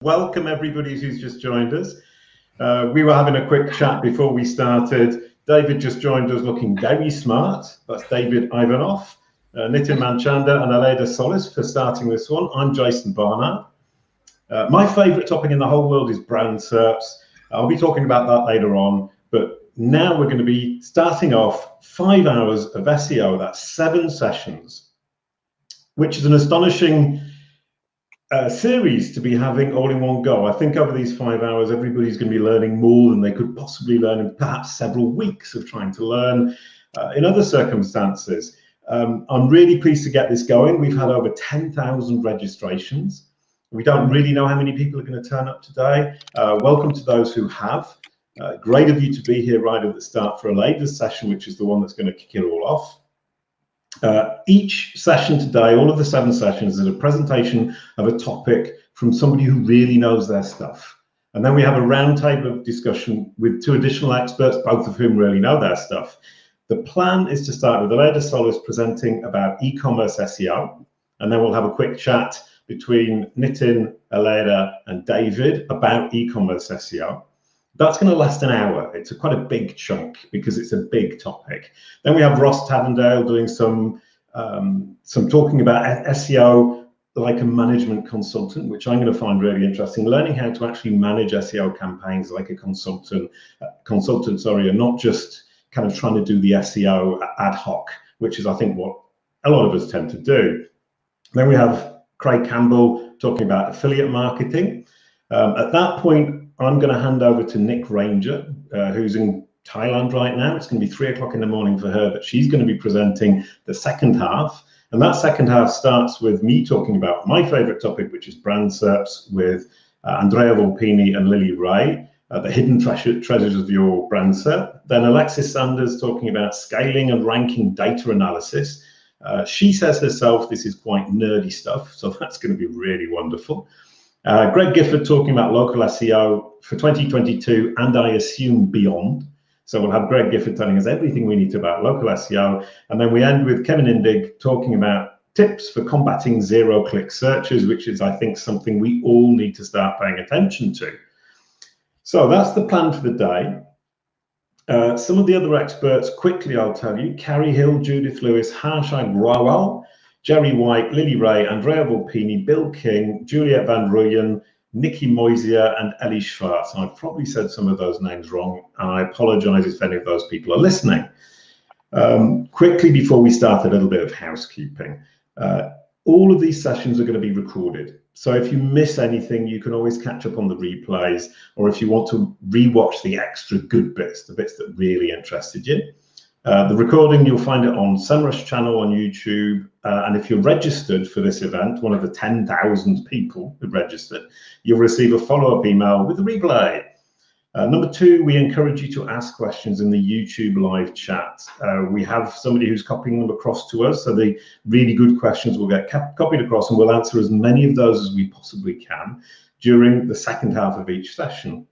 Welcome everybody who's just joined us. We were having a quick chat before we started. David just joined us looking very smart. That's David Ivanov, Nitin Manchanda and Aleyda Solis for starting this one. I'm Jason Barnard. My favorite topic in the whole world is brand SERPs. I'll be talking about that later on, but now we're going to be starting off 5 hours of SEO. That's 7 sessions, which is an astonishing series to be having all in one go. I think over these 5 hours, everybody's going to be learning more than they could possibly learn in perhaps several weeks of trying to learn in other circumstances. I'm really pleased to get this going. We've had over 10,000 registrations. We don't really know how many people are going to turn up today. Welcome to those who have. Great of you to be here right at the start for Aleyda's session, which is the one that's going to kick it all off. Each session today, all of the 7 sessions, is a presentation of a topic from somebody who really knows their stuff. And then we have a roundtable of discussion with 2 additional experts, both of whom really know their stuff. The plan is to start with Aleyda Solis presenting about e-commerce SEO, and then we'll have a quick chat between Nitin, Aleyda, and David about e-commerce SEO. That's going to last an hour. It's quite a big chunk because it's a big topic. Then we have Ross Tavendale doing some talking about SEO like a management consultant, which I'm going to find really interesting. Learning how to actually manage SEO campaigns like a consultant, and not just kind of trying to do the SEO ad hoc, which is I think what a lot of us tend to do. Then we have Craig Campbell talking about affiliate marketing. At that point, I'm going to hand over to Nick Ranger, who's in Thailand right now. It's going to be 3 o'clock in the morning for her, but she's going to be presenting the second half. And that second half starts with me talking about my favorite topic, which is brand SERPs, with Andrea Volpini and Lily Ray, the hidden treasures of your brand SERP. Then Alexis Sanders talking about scaling and ranking data analysis. She says herself this is quite nerdy stuff, so that's going to be really wonderful. Greg Gifford talking about local SEO for 2022 and I assume beyond. So we'll have Greg Gifford telling us everything we need to about local SEO. And then we end with Kevin Indig talking about tips for combating zero-click searches, which is, I think, something we all need to start paying attention to. So that's the plan for the day. Some of the other experts, quickly I'll tell you: Carrie Hill, Judith Lewis, Harshad Rawal, Jerry White, Lily Ray, Andrea Volpini, Bill King, Juliet Van Ruyen, Nikki Moisia, and Ellie Schwartz. I've probably said some of those names wrong, and I apologize if any of those people are listening. Quickly, before we start, a little bit of housekeeping. All of these sessions are going to be recorded. So if you miss anything, you can always catch up on the replays, or if you want to rewatch the extra good bits, the bits that really interested you. The recording, you'll find it on Semrush channel on YouTube. And if you're registered for this event, one of the 10,000 people who registered, you'll receive a follow-up email with the replay. Number 2, we encourage you to ask questions in the YouTube live chat. We have somebody who's copying them across to us, so the really good questions will get copied across, and we'll answer as many of those as we possibly can during the second half of each session.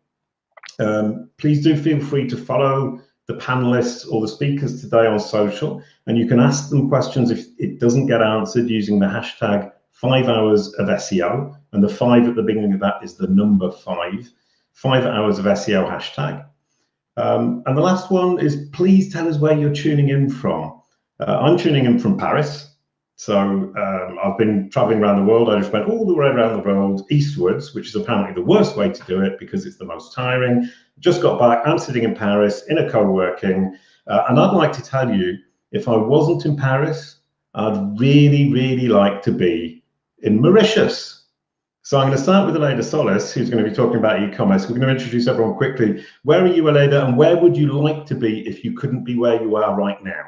Please do feel free to follow the panelists or the speakers today on social, and you can ask them questions if it doesn't get answered using the hashtag 5 hours of SEO, and the 5 at the beginning of that is the number 5 hours of SEO hashtag. And the last one is, please tell us where you're tuning in from. I'm tuning in from Paris. So I've been traveling around the world. I just went all the way around the world eastwards, which is apparently the worst way to do it because it's the most tiring. Just got back. I'm sitting in Paris in a co-working. And I'd like to tell you, if I wasn't in Paris, I'd really, really like to be in Mauritius. So I'm going to start with Aleyda Solis, who's going to be talking about e-commerce. We're going to introduce everyone quickly. Where are you, Aleyda, and where would you like to be if you couldn't be where you are right now?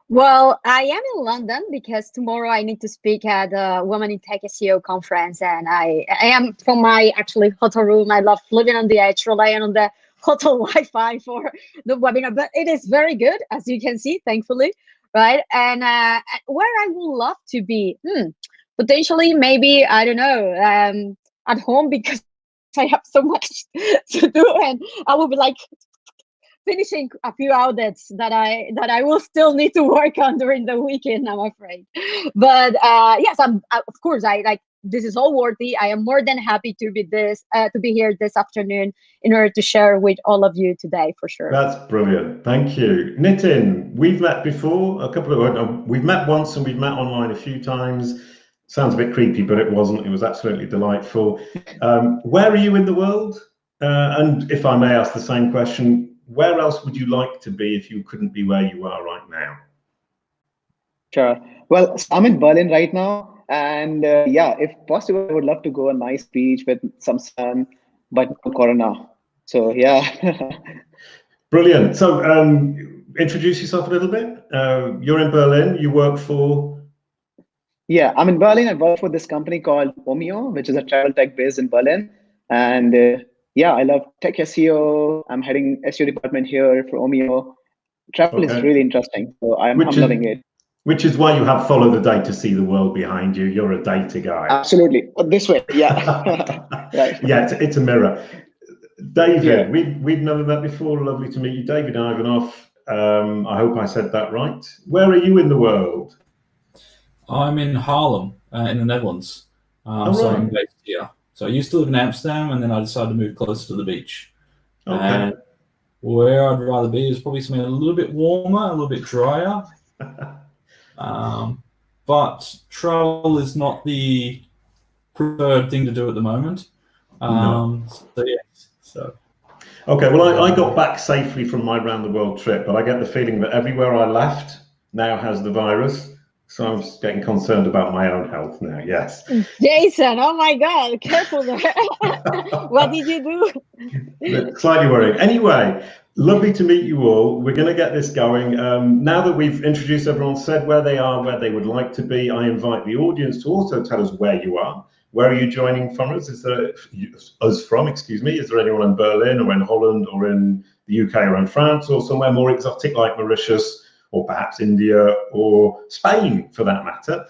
Well, I am in London because tomorrow I need to speak at the Women in Tech SEO conference, and I am from my actually hotel room. I love living on the edge, relying on the hotel Wi-Fi for the webinar, but it is very good, as you can see, thankfully, right? And where I would love to be, potentially, maybe, I don't know, at home, because I have so much to do, and I will be like finishing a few audits that I will still need to work on during the weekend, I'm afraid. But yes, of course, I like, this is all worthy. I am more than happy to be here this afternoon in order to share with all of you today, for sure. That's brilliant. Thank you. Nitin, we've met before, we've met once and we've met online a few times. Sounds a bit creepy, but it wasn't. It was absolutely delightful. Where are you in the world? And if I may ask the same question, where else would you like to be if you couldn't be where you are right now? Sure. Well, I'm in Berlin right now. And yeah, if possible, I would love to go a nice beach with some sun, but no corona. So yeah. Brilliant. So introduce yourself a little bit. You're in Berlin. You work for? Yeah, I'm in Berlin. I work for this company called Omeo, which is a travel tech based in Berlin. And yeah, I love tech SEO. I'm heading SEO department here for Omeo. Travel is really interesting. So I'm loving it. Which is why you have follow the data, see the world behind you. You're a data guy. Absolutely. This way, yeah. Right. Yeah, it's a mirror. David, we've never met before. Lovely to meet you. David Ivanoff. I hope I said that right. Where are you in the world? I'm in Haarlem, in the Netherlands. So I'm based here. So I used to live in Amsterdam, and then I decided to move closer to the beach. Okay. And where I'd rather be is probably something a little bit warmer, a little bit drier. But travel is not the preferred thing to do at the moment. No. So yes. So. Okay. Well, I got back safely from my round the world trip, but I get the feeling that everywhere I left now has the virus. So I'm just getting concerned about my own health now. Yes. Jason, oh my God, careful there. What did you do? Slightly worried. Anyway, lovely to meet you all. We're going to get this going. Now that we've introduced everyone, said where they are, where they would like to be, I invite the audience to also tell us where you are. Where are you joining from us? Is there excuse me? Is there anyone in Berlin or in Holland or in the UK or in France or somewhere more exotic like Mauritius? Or perhaps India or Spain for that matter.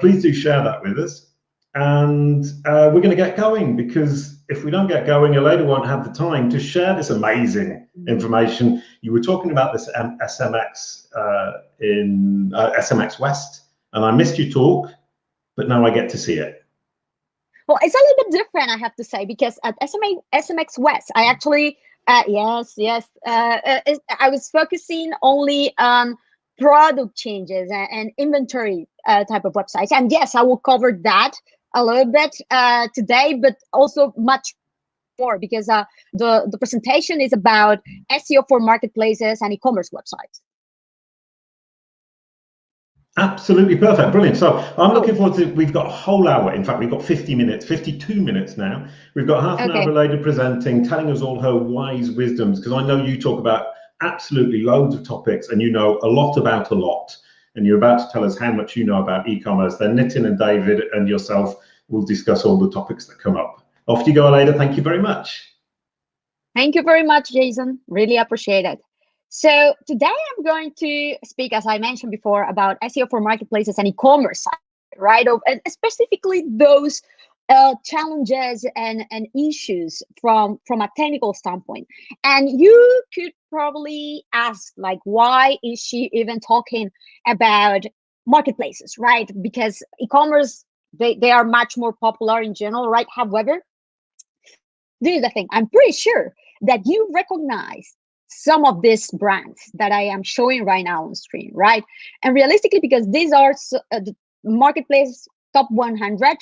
Please do share that with us. And we're going to get going, because if we don't get going, Aleyda won't have the time to share this amazing information. You were talking about this SMX in SMX West, and I missed you talk, but now I get to see it. Well, it's a little bit different, I have to say, because at SMX West, I actually, I was focusing only on product changes and inventory type of websites. And yes, I will cover that a little bit today, but also much more, because the presentation is about SEO for marketplaces and e-commerce websites. Absolutely perfect. Brilliant. So I'm looking forward to, we've got a whole hour. In fact, we've got 50 minutes, 52 minutes now. We've got half an hour Aleyda presenting, telling us all her wise wisdoms, because I know you talk about absolutely loads of topics and you know a lot about a lot. And you're about to tell us how much you know about e-commerce. Then Nitin and David and yourself will discuss all the topics that come up. Off you go, Aleyda. Thank you very much. Thank you very much, Jason. Really appreciate it. So today I'm going to speak, as I mentioned before, about SEO for marketplaces and e-commerce, right? And specifically those challenges and issues from a technical standpoint. And you could probably ask, like, why is she even talking about marketplaces, right? Because e-commerce, they are much more popular in general, right? However, this is the thing. I'm pretty sure that you recognize some of these brands that I am showing right now on screen, right? And realistically, because these are the marketplace top 100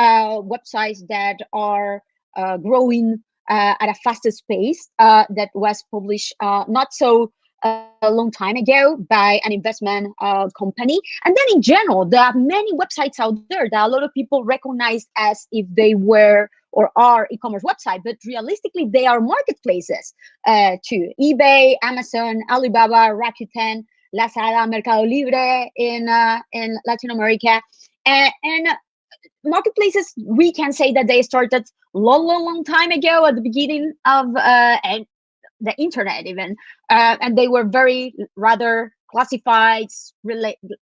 websites that are growing at a fastest pace, that was published not so a long time ago by an investment company. And then in general, there are many websites out there that a lot of people recognize as if they were or are e-commerce website, but realistically they are marketplaces too. eBay, Amazon, Alibaba, Rakuten, Lazada, Mercado Libre in Latin America, and marketplaces, we can say that they started long time ago at the beginning of the internet even, and they were very rather classified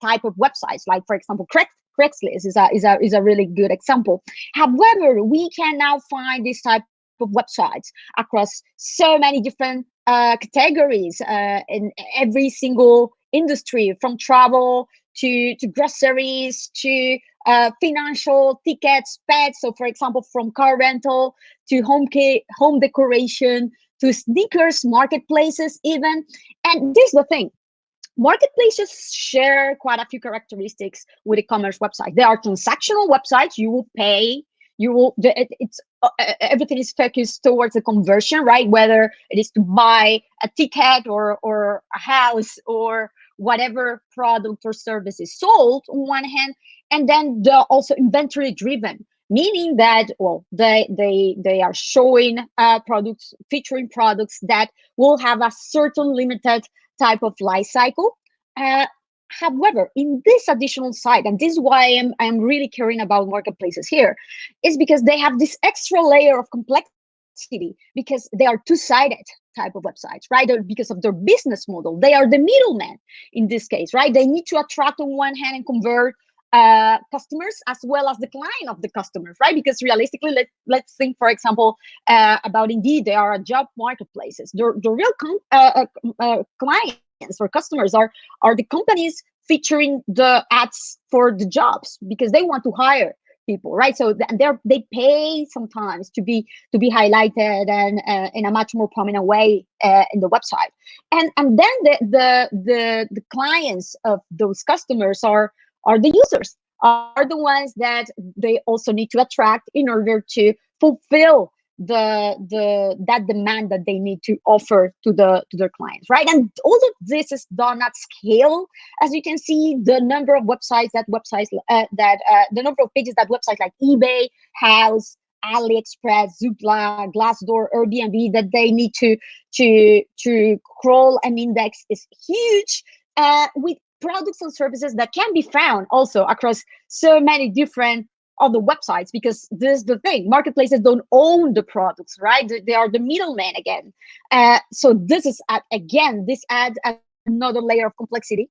type of websites, like for example Craigslist is a really good example. However, we can now find this type of websites across so many different categories in every single industry, from travel to groceries to financial, tickets, pets. So for example, from car rental to home decoration to sneakers, marketplaces even. And this is the thing. Marketplaces share quite a few characteristics with e-commerce websites. They are transactional websites. You will pay. You will. It's everything is focused towards the conversion, right? Whether it is to buy a ticket or a house or whatever product or service is sold on one hand, and then they're also inventory driven, meaning that, well, they are showing products, featuring products that will have a certain limited type of life cycle. However, in this additional side, and this is why I'm really caring about marketplaces here, is because they have this extra layer of complexity, because they are two-sided type of websites, right? Or because of their business model, they are the middleman in this case, right? They need to attract on one hand and convert customers as well as the client of the customers, right? Because realistically, let's think, for example, about Indeed. They are job marketplaces. The real clients or customers are the companies featuring the ads for the jobs, because they want to hire people, right? So they pay sometimes to be highlighted and in a much more prominent way in the website. And then the clients of those customers are the users, are the ones that they also need to attract in order to fulfill that demand that they need to offer to their clients, right? And all of this is done at scale. As you can see, the number of websites the number of pages that websites like eBay, House, AliExpress, Zoopla, Glassdoor, Airbnb that they need to crawl and index is huge, with products and services that can be found also across so many different other websites, because this is the thing. Marketplaces don't own the products, right? They are the middleman again. So this is, again, this adds another layer of complexity.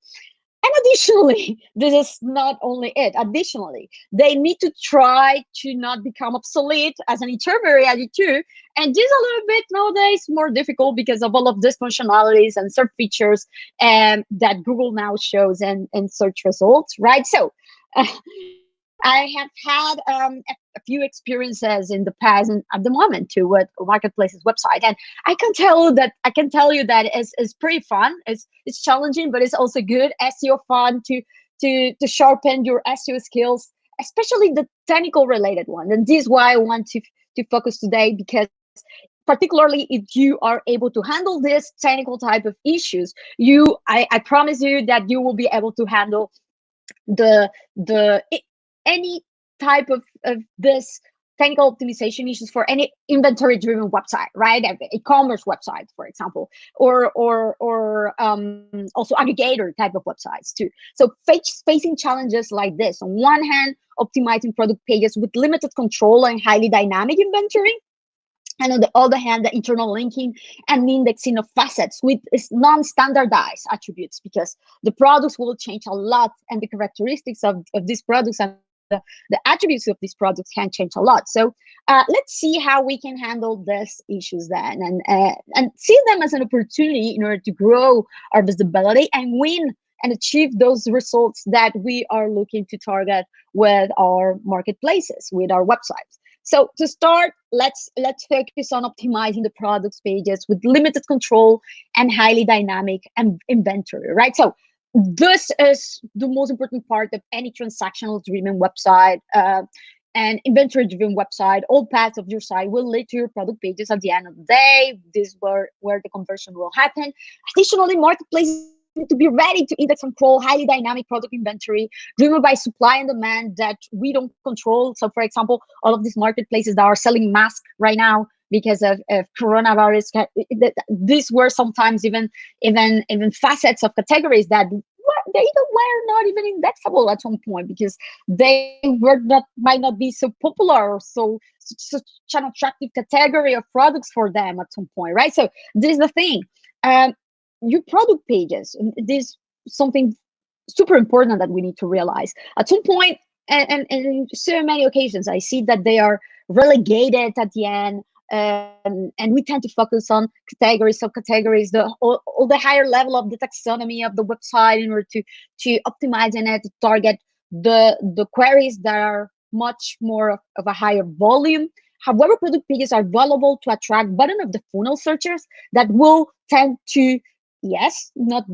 And additionally, this is not only it. Additionally, they need to try to not become obsolete as an intermediary too. And this is a little bit nowadays more difficult because of all of these functionalities and search features that Google now shows in search results, right? So I have had a few experiences in the past and at the moment too with marketplaces website, and I can tell you that it's pretty fun. It's challenging, but it's also good. SEO fun to sharpen your SEO skills, especially the technical related one. And this is why I want to focus today, because particularly if you are able to handle this technical type of issues, I promise you that you will be able to handle any type of this technical optimization issues for any inventory driven website, right? E-commerce websites, for example, or also aggregator type of websites too. So facing challenges like this, on one hand, optimizing product pages with limited control and highly dynamic inventory, and on the other hand, the internal linking and indexing of facets with non-standardized attributes, because the products will change a lot, and the characteristics of these products and the attributes of these products can change a lot. So let's see how we can handle these issues then, and see them as an opportunity in order to grow our visibility and win and achieve those results that we are looking to target with our marketplaces, with our websites. So to start, let's focus on optimizing the products pages with limited control and highly dynamic inventory, right? So this is the most important part of any transactional driven website and inventory driven website. All paths of your site will lead to your product pages at the end of the day. This is where the conversion will happen. Additionally, marketplaces need to be ready to index and crawl highly dynamic product inventory driven by supply and demand that we don't control. So for example, all of these marketplaces that are selling masks right now because of coronavirus, these were sometimes even facets of categories that they were not even indexable at some point, because they might not be so popular or such an attractive category of products for them at some point, right? So this is the thing. Your product pages, this is something super important that we need to realize. At some point, and in so many occasions, I see that they are relegated at the end and we tend to focus on categories, subcategories, all the higher level of the taxonomy of the website in order to optimize and to target the queries that are much more of a higher volume. However, product pages are valuable to attract bottom of the funnel searchers that will tend to, yes, not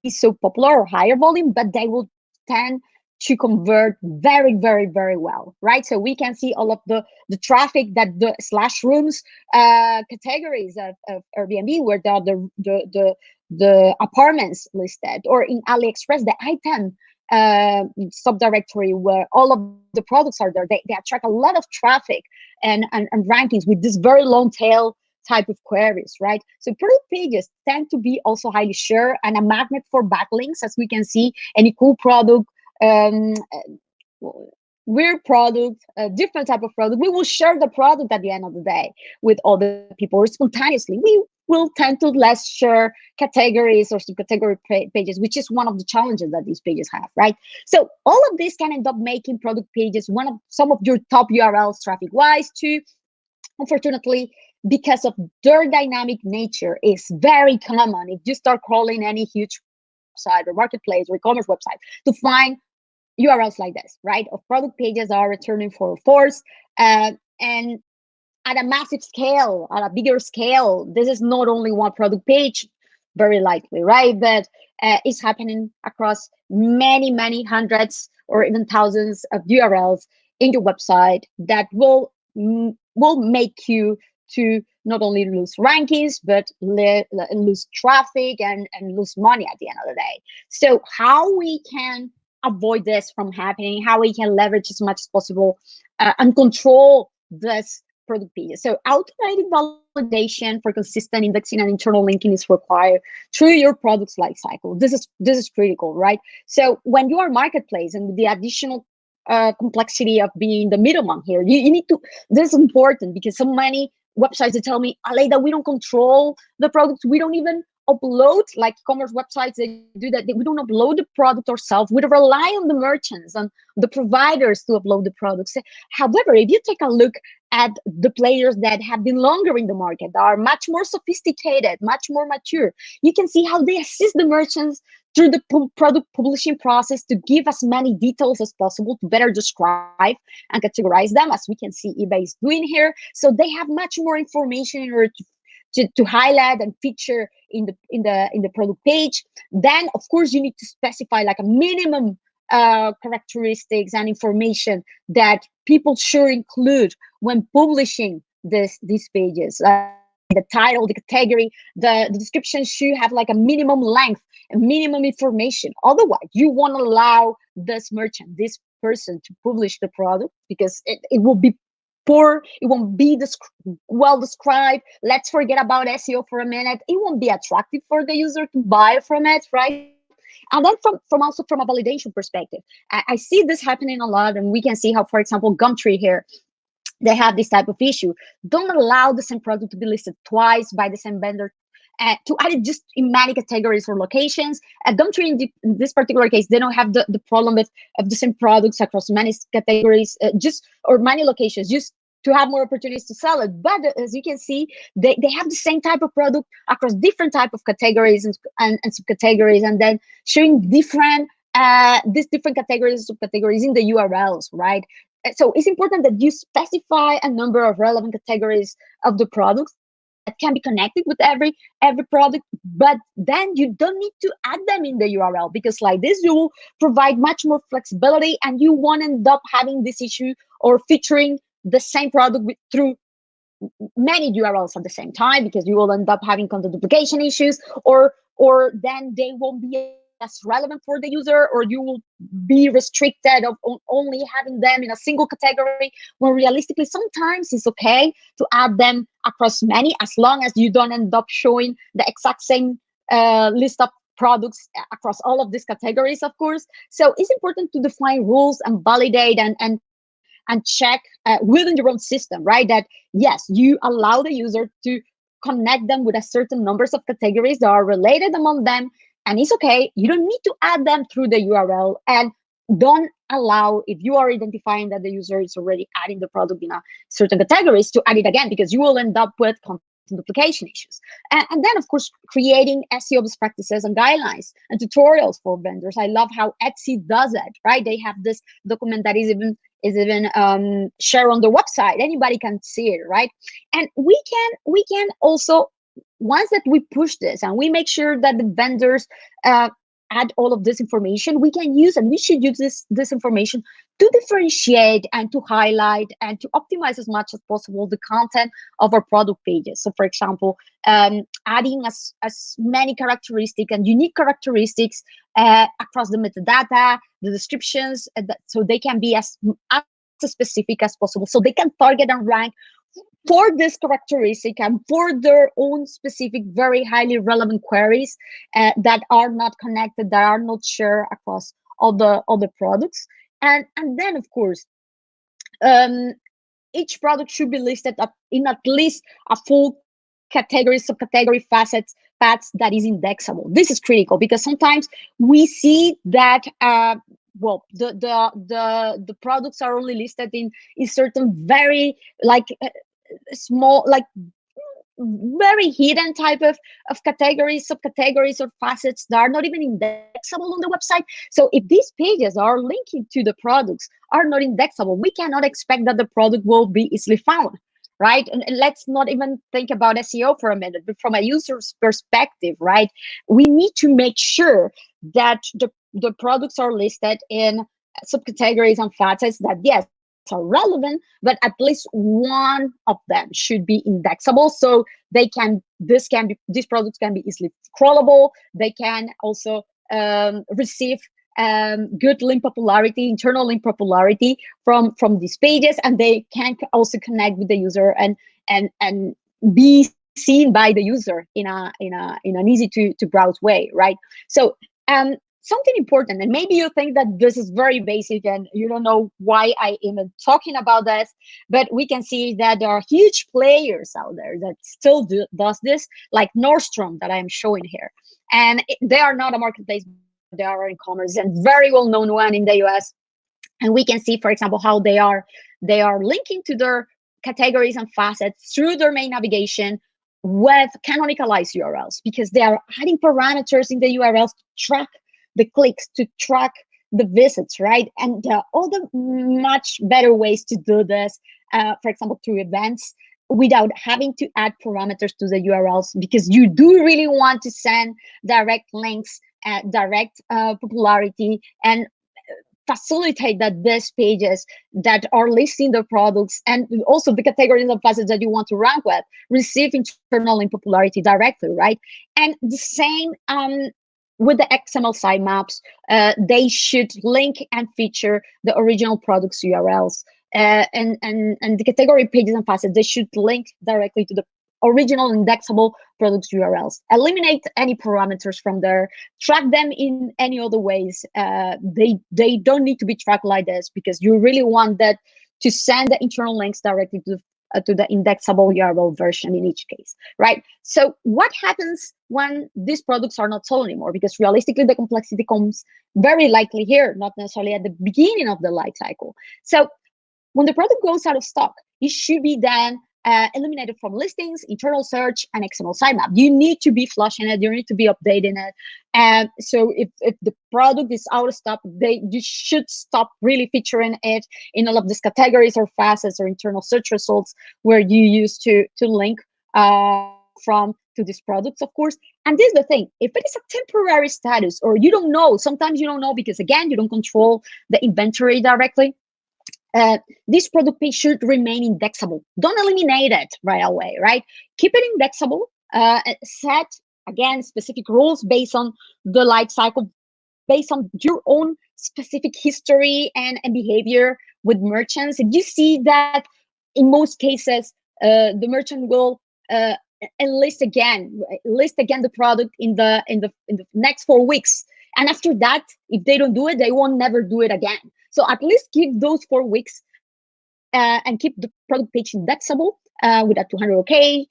be so popular or higher volume, but they will tend to convert very, very, very well, right? So we can see all of the traffic that the slash rooms categories of Airbnb, where there are the apartments listed, or in AliExpress, the item subdirectory where all of the products are there. They attract a lot of traffic and rankings with this very long tail type of queries, right? So product pages tend to be also highly shared and a magnet for backlinks, as we can see. Any cool product, weird product, different type of product, we will share the product at the end of the day with other people spontaneously. We will tend to less share categories or subcategory pages, which is one of the challenges that these pages have, right? So all of this can end up making product pages some of your top URLs traffic-wise too. Unfortunately, because of their dynamic nature, is very common if you start crawling any huge website or marketplace or e-commerce website to find URLs like this, right? Of product pages are returning for force, and at a massive scale, at a bigger scale. This is not only one product page, very likely, right? But it's happening across many hundreds or even thousands of URLs in your website that will make you to not only lose rankings, but lose traffic and lose money at the end of the day. So how we can avoid this from happening, how we can leverage as much as possible and control this product pages. So automated validation for consistent indexing and internal linking is required through your product's lifecycle. This is critical, right? So when you are marketplace and the additional complexity of being the middleman here, you need to, this is important because so many websites that tell me, Aleyda, we don't control the products, we don't even upload, like e-commerce websites, they do that. We don't upload the product ourselves. We rely on the merchants and the providers to upload the products. However, if you take a look at the players that have been longer in the market, that are much more sophisticated, much more mature, you can see how they assist the merchants through the product publishing process to give as many details as possible to better describe and categorize them, as we can see eBay is doing here. So they have much more information in order to highlight and feature in the product page. Then of course you need to specify like a minimum characteristics and information that people should include when publishing these pages. The title, the category, the description should have like a minimum length and minimum information. Otherwise, you won't allow this merchant, this person, to publish the product because it will be poor, it won't be well described. Let's forget about SEO for a minute. It won't be attractive for the user to buy from it, right? And then from a validation perspective, I see this happening a lot, and we can see how, for example, Gumtree here, they have this type of issue. Don't allow the same product to be listed twice by the same vendor, to add it just in many categories or locations. At Gumtree, in this particular case, they don't have the problem of the same products across many categories, or many locations, just to have more opportunities to sell it. But as you can see, they have the same type of product across different type of categories and subcategories, and then showing different these different categories and subcategories in the URLs, right? So it's important that you specify a number of relevant categories of the products that can be connected with every product, but then you don't need to add them in the URL, because like this, you will provide much more flexibility and you won't end up having this issue or featuring the same product through many URLs at the same time, because you will end up having content duplication issues, or then they won't be as relevant for the user, or you will be restricted of only having them in a single category, when realistically sometimes it's okay to add them across many, as long as you don't end up showing the exact same list of products across all of these categories, of course. So it's important to define rules and validate and check within your own system, right? That yes, you allow the user to connect them with a certain numbers of categories that are related among them, and it's okay. You don't need to add them through the URL, and don't allow, if you are identifying that the user is already adding the product in a certain categories, to add it again, because you will end up with content duplication issues. And then, of course, creating SEO best practices and guidelines and tutorials for vendors. I love how Etsy does it, right? They have this document that is even shared on their website. Anybody can see it, right? And we can also, once that we push this and we make sure that the vendors add all of this information, we can use, and we should use this information to differentiate and to highlight and to optimize as much as possible the content of our product pages. So, for example, adding as many characteristics and unique characteristics across the metadata, the descriptions, so they can be as specific as possible, so they can target and rank for this characteristic and for their own specific, very highly relevant queries that are not connected, that are not shared across all the products. And then, of course, each product should be listed in at least a full category, subcategory, facets that is indexable. This is critical because sometimes we see that well, the products are only listed in certain very small, like very hidden type of categories, subcategories, or facets that are not even indexable on the website. So if these pages are linking to the products are not indexable, we cannot expect that the product will be easily found, right? And let's not even think about SEO for a minute, but from a user's perspective, right? We need to make sure that the products are listed in subcategories and facets that, yes, are relevant, but at least one of them should be indexable, so these products can be easily crawlable. They can also receive good link popularity, internal link popularity from these pages, and they can also connect with the user and be seen by the user in an easy to browse way, right? So something important, and maybe you think that this is very basic and you don't know why I am talking about this, but we can see that there are huge players out there that still does this, like Nordstrom that I am showing here. And they are not a marketplace, they are in commerce, and very well-known one in the US. And we can see, for example, how they are linking to their categories and facets through their main navigation with canonicalize URLs, because they are adding parameters in the URLs to track the clicks, to track the visits, right? And all the much better ways to do this, for example, through events, without having to add parameters to the URLs, because you do really want to send direct links, direct popularity, and facilitate that these pages that are listing the products and also the categories and facets that you want to rank with receive internal link popularity directly, right? And the same with the XML sitemaps, they should link and feature the original products URLs, and the category pages and facets, they should link directly to the original indexable products URLs. Eliminate any parameters from there, track them in any other ways. They don't need to be tracked like this, because you really want that to send the internal links directly to the indexable URL version in each case, right? So what happens when these products are not sold anymore? Because realistically, the complexity comes very likely here, not necessarily at the beginning of the life cycle. So when the product goes out of stock, it should be then eliminated from listings, internal search, and XML sitemap. You need to be flushing it, you need to be updating it. And so if the product is out of stock, you should stop really featuring it in all of these categories or facets or internal search results where you used to link from to these products, of course. And this is the thing, if it is a temporary status, or you don't know, sometimes you don't know because, again, you don't control the inventory directly, this product page should remain indexable. Don't eliminate it right away, right? Keep it indexable. Set, again, specific rules based on the life cycle, based on your own specific history and behavior with merchants. If you see that in most cases, the merchant will list again the product in the next 4 weeks, and after that, if they don't do it, they won't never do it again. So at least give those 4 weeks and keep the product page indexable with a 200 OK,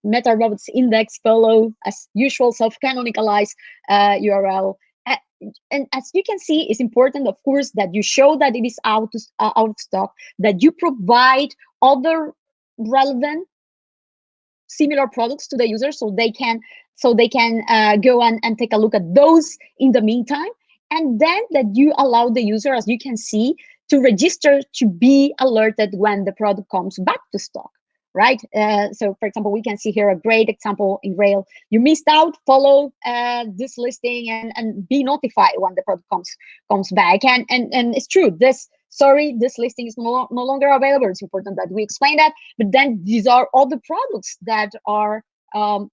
meta robots index follow as usual, self-canonicalize URL, And as you can see, it's important, of course, that you show that it is out of stock, that you provide other relevant similar products to the user, so they can go and take a look at those in the meantime, and then that you allow the user, as you can see, to register to be alerted when the product comes back to stock, right? So for example, we can see here a great example in Rail. You missed out, follow this listing and be notified when the product comes back. And it's true, this listing is no longer available. It's important that we explain that. But then these are all the products that are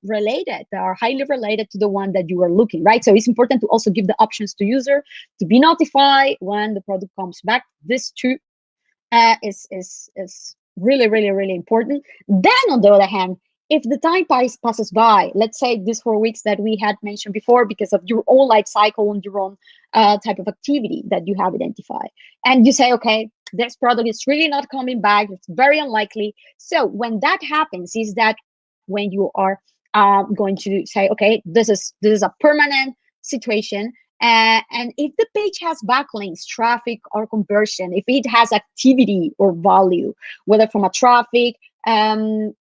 related, that are highly related to the one that you are looking, right? So it's important to also give the options to user to be notified when the product comes back. This too is really, really, really important. Then on the other hand, if the time passes by, let's say these 4 weeks that we had mentioned before, because of your own life cycle and your own type of activity that you have identified, and you say, okay, this product is really not coming back, it's very unlikely. So when that happens, is that when you are going to say, okay, this is a permanent situation. And if the page has backlinks, traffic, or conversion, if it has activity or value, whether from a traffic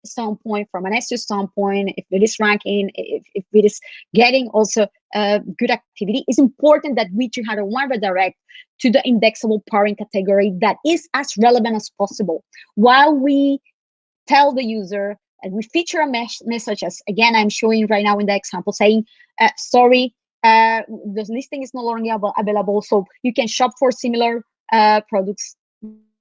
standpoint, from an SEO standpoint, if it is ranking, if it is getting also good activity, it's important that we should have one redirect to the indexable parent category that is as relevant as possible, while we tell the user and we feature a message, as again I'm showing right now in the example, saying, sorry, the listing is no longer available, so you can shop for similar products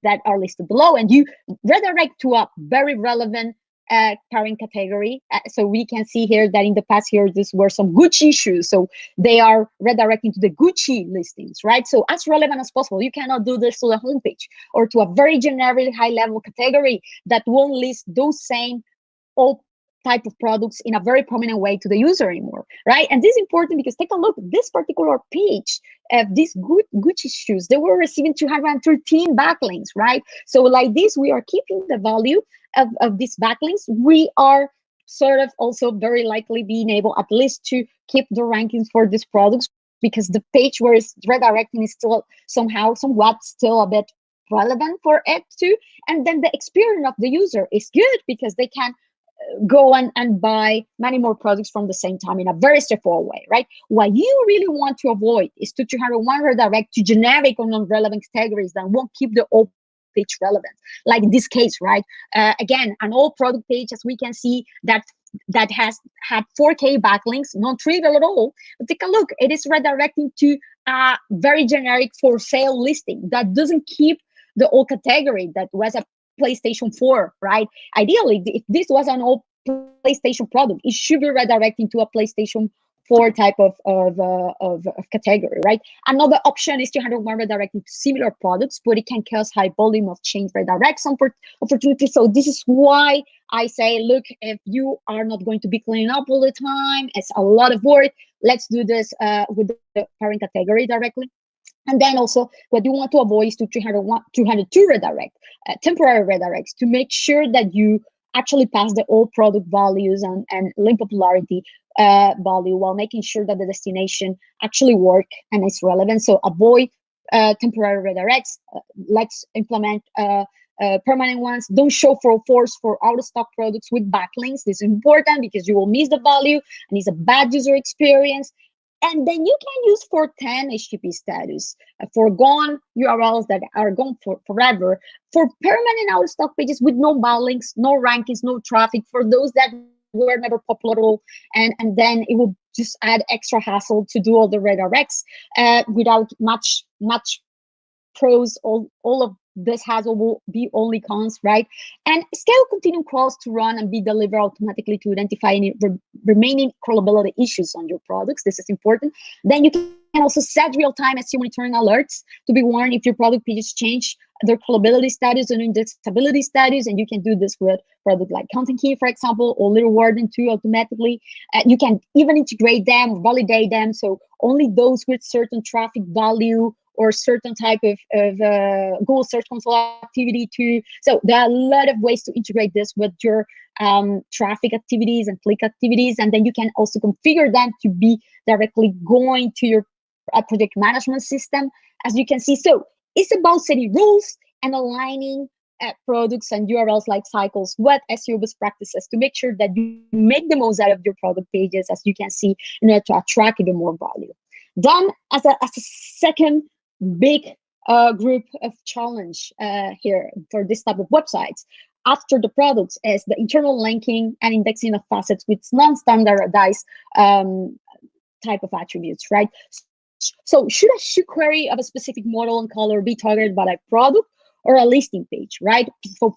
that are listed below, and you redirect to a very relevant parent category. So we can see here that in the past here, these were some Gucci shoes, so they are redirecting to the Gucci listings, right? So as relevant as possible. You cannot do this to the homepage or to a very generic high-level category that won't list those same all type of products in a very prominent way to the user anymore, right? And this is important because take a look, this particular page of these Gucci shoes, they were receiving 213 backlinks, right? So like this, we are keeping the value of these backlinks. We are sort of also very likely being able at least to keep the rankings for these products, because the page where it's redirecting is still somewhat still a bit relevant for it too. And then the experience of the user is good because they can go and buy many more products from the same time in a very straightforward way, right? What you really want to avoid is to have one redirect to generic or non-relevant categories that won't keep the old page relevant. Like in this case, right? Again, an old product page, as we can see, that has had 4K backlinks, not trivial at all. But take a look, it is redirecting to a very generic for sale listing that doesn't keep the old category that was a PlayStation 4, right? Ideally, if this was an old PlayStation product, it should be redirecting to a PlayStation 4 type of category, right? Another option is to handle one redirecting to similar products, but it can cause high volume of change redirects opportunities. So this is why I say, look, if you are not going to be cleaning up all the time, it's a lot of work. Let's do this with the parent category directly. And then also what you want to avoid is to 202 redirect, temporary redirects, to make sure that you actually pass the old product values and link popularity value while making sure that the destination actually work and is relevant. So avoid temporary redirects. Let's implement permanent ones. Don't show force for out of stock products with backlinks. This is important because you will miss the value and it's a bad user experience. And then you can use for 10 HTTP status for gone URLs that are gone forever, for permanent out of stock pages with no backlinks, no rankings, no traffic, for those that were never popular, and then it will just add extra hassle to do all the redirects without much pros. All of this hassle will be only cons, right? And scale continuum crawls to run and be delivered automatically to identify any remaining crawlability issues on your products. This is important. Then you can also set real-time SEO monitoring alerts to be warned if your product pages change their crawlability status and indexability status. And you can do this with product like Content Key, for example, or Little Warden too automatically. You can even integrate them or validate them. So only those with certain traffic value or certain type of Google Search Console activity too. So there are a lot of ways to integrate this with your traffic activities and click activities. And then you can also configure them to be directly going to your a project management system, as you can see. So it's about setting rules and aligning products and URLs like cycles with SEO best practices to make sure that you make the most out of your product pages, as you can see, in order to attract even more value. Then, as a second big group of challenge here for this type of websites, after the products, is the internal linking and indexing of facets with non-standardized type of attributes, right? So should a shoe query of a specific model and color be targeted by a product or a listing page, right?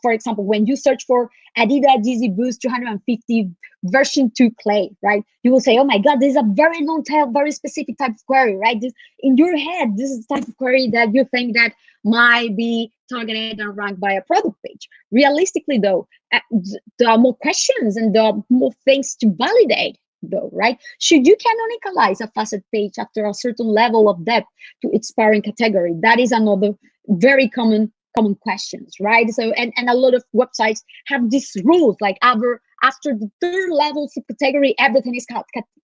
For example, when you search for Adidas Yeezy Boost 250 version 2 clay, right? You will say, oh my God, this is a very long tail, very specific type of query, right? In your head, this is the type of query that you think that might be targeted and ranked by a product page. Realistically though, there are more questions and there are more things to validate though, right? Should you canonicalize a facet page after a certain level of depth to its parent category? That is another very common questions, right? So, and a lot of websites have these rules, like after the third level subcategory, everything is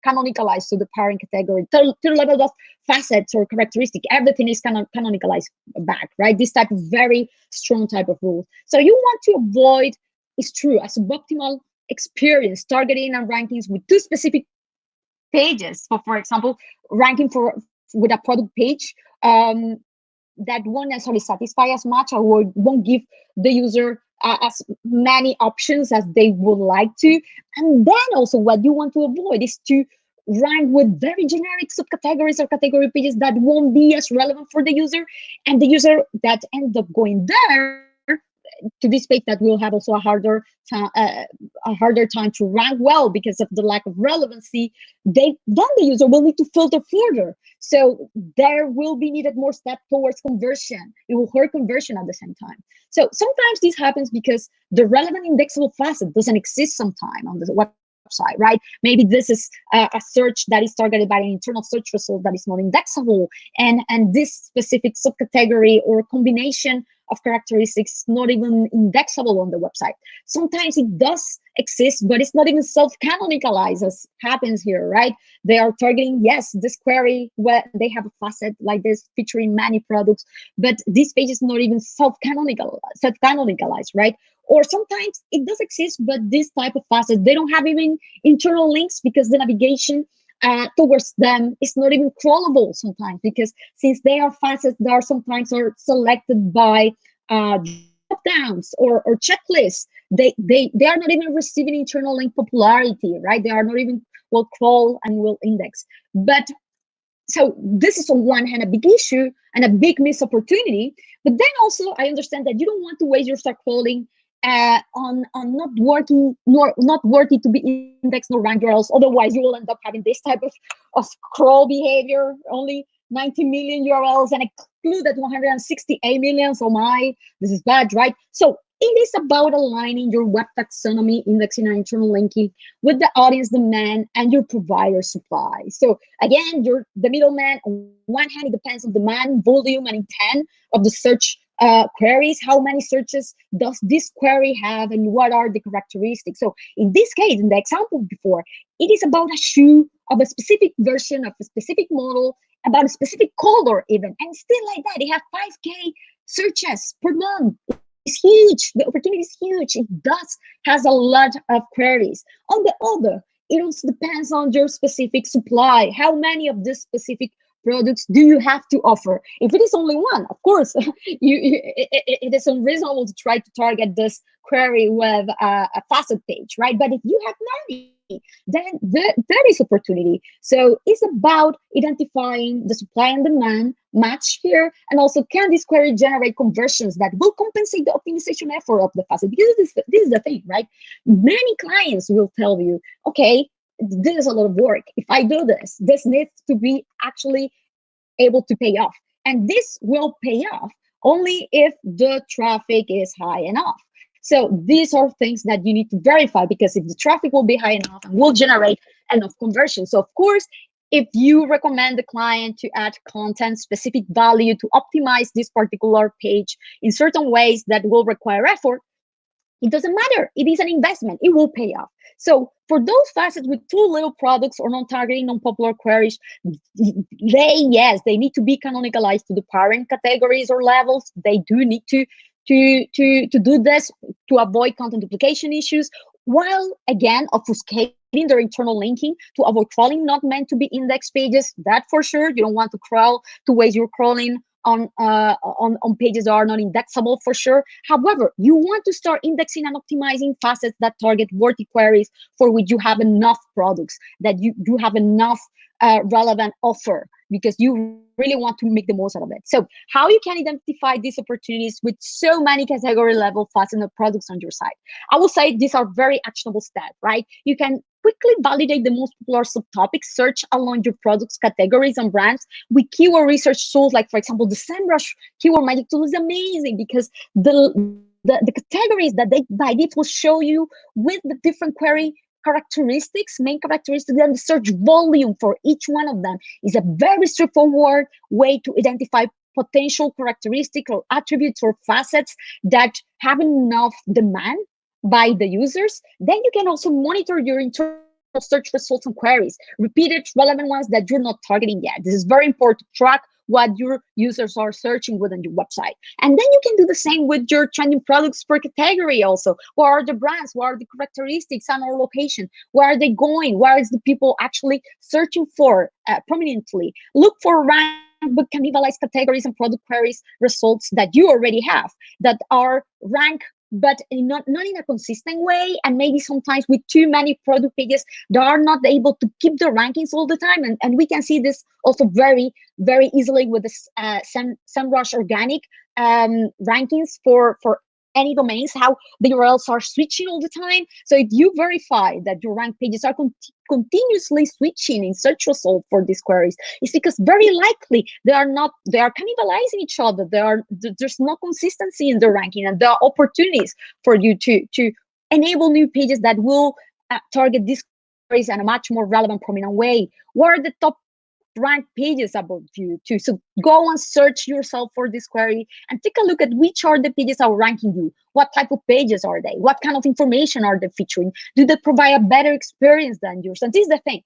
canonicalized to the parent category. Third level of facets or characteristic, everything is canonicalized back, right? This type of very strong type of rule. So you want to avoid, it's true, a suboptimal experience targeting and rankings with two specific pages. For example, ranking with a product page that won't necessarily satisfy as much, or won't give the user as many options as they would like to. And then also what you want to avoid is to rank with very generic subcategories or category pages that won't be as relevant for the user, and the user that ends up going there to this page that will have also a harder time to rank well because of the lack of relevancy. Then the user will need to filter further. So there will be needed more steps towards conversion. It will hurt conversion at the same time. So sometimes this happens because the relevant indexable facet doesn't exist sometime on the website, right? Maybe this is a search that is targeted by an internal search result that is not indexable, and this specific subcategory or combination of characteristics not even indexable on the website. Sometimes it does exist, but it's not even self-canonicalized, as happens here, right? They are targeting, yes, this query where they have a facet like this featuring many products, but this page is not even self-canonicalized, right? Or sometimes it does exist, but this type of facet, they don't have even internal links because the navigation towards them is not even crawlable sometimes, because since they are facets, they are sometimes selected by drop-downs or checklists. They are not even receiving internal link popularity, right? They are not even will crawl and will index. But so this is on one hand a big issue and a big missed opportunity. But then also I understand that you don't want to waste your start crawling on not worthy to be indexed nor ranked URLs. Otherwise, you will end up having this type of crawl behavior. Only 90 million URLs and excluded 168 million. So this is bad, right? So it is about aligning your web taxonomy, indexing, and internal linking with the audience demand and your provider supply. So again, you're the middleman. On one hand, it depends on demand, volume, and intent of the search queries. How many searches does this query have, and what are the characteristics? So in this case, in the example before, it is about a shoe of a specific version of a specific model, about a specific color even, and still like that, they have 5K searches per month. It's huge. The opportunity is huge. It has a lot of queries. On the other, it also depends on your specific supply. How many of this specific products do you have to offer? If it is only one, of course, it is unreasonable to try to target this query with a facet page, right? But if you have many, then there is opportunity. So it's about identifying the supply and demand match here, and also can this query generate conversions that will compensate the optimization effort of the facet? Because this is the thing, right? Many clients will tell you, okay, this is a lot of work. If I do this needs to be actually able to pay off. And this will pay off only if the traffic is high enough. So these are things that you need to verify, because if the traffic will be high enough and will generate enough conversion. So of course, if you recommend the client to add content, specific value to optimize this particular page in certain ways that will require effort, it doesn't matter. It is an investment. It will pay off. So for those facets with too little products or non-targeting, non-popular queries, they need to be canonicalized to the parent categories or levels. They do need to do this to avoid content duplication issues, while again obfuscating their internal linking to avoid crawling not meant to be index pages. That for sure, you don't want to crawl to ways you're crawling on pages that are not indexable for sure. However, you want to start indexing and optimizing facets that target worthy queries for which you have enough products, that you have enough relevant offer, because you really want to make the most out of it. So how you can identify these opportunities with so many category level facet products on your site? I will say these are very actionable steps, right? You can quickly validate the most popular subtopics, search along your products, categories, and brands with keyword research tools. Like, for example, the Semrush keyword magic tool is amazing because the categories that they by default will show you with the different query characteristics, main characteristics, and the search volume for each one of them is a very straightforward way to identify potential characteristics or attributes or facets that have enough demand by the users. Then you can also monitor your internal search results and queries, repeated relevant ones that you're not targeting yet. This is very important to track what your users are searching within your website. And then you can do the same with your trending products per category also. What are the brands? What are the characteristics and our location? Where are they going? Where is the people actually searching for prominently? Look for rank with cannibalized categories and product queries results that you already have that are ranked, but not in a consistent way, and maybe sometimes with too many product pages that are not able to keep the rankings all the time. And we can see this also very, very easily with the Semrush organic rankings for any domains, how the URLs are switching all the time. So if you verify that your rank pages are continuously switching in search results for these queries, it's because very likely they are cannibalizing each other. There's no consistency in the ranking, and there are opportunities for you to enable new pages that will target these queries in a much more relevant, prominent way. What are the top ranked pages about you too? So go and search yourself for this query and take a look at which are the pages that are ranking you. What type of pages are they? What kind of information are they featuring? Do they provide a better experience than yours? And this is the thing.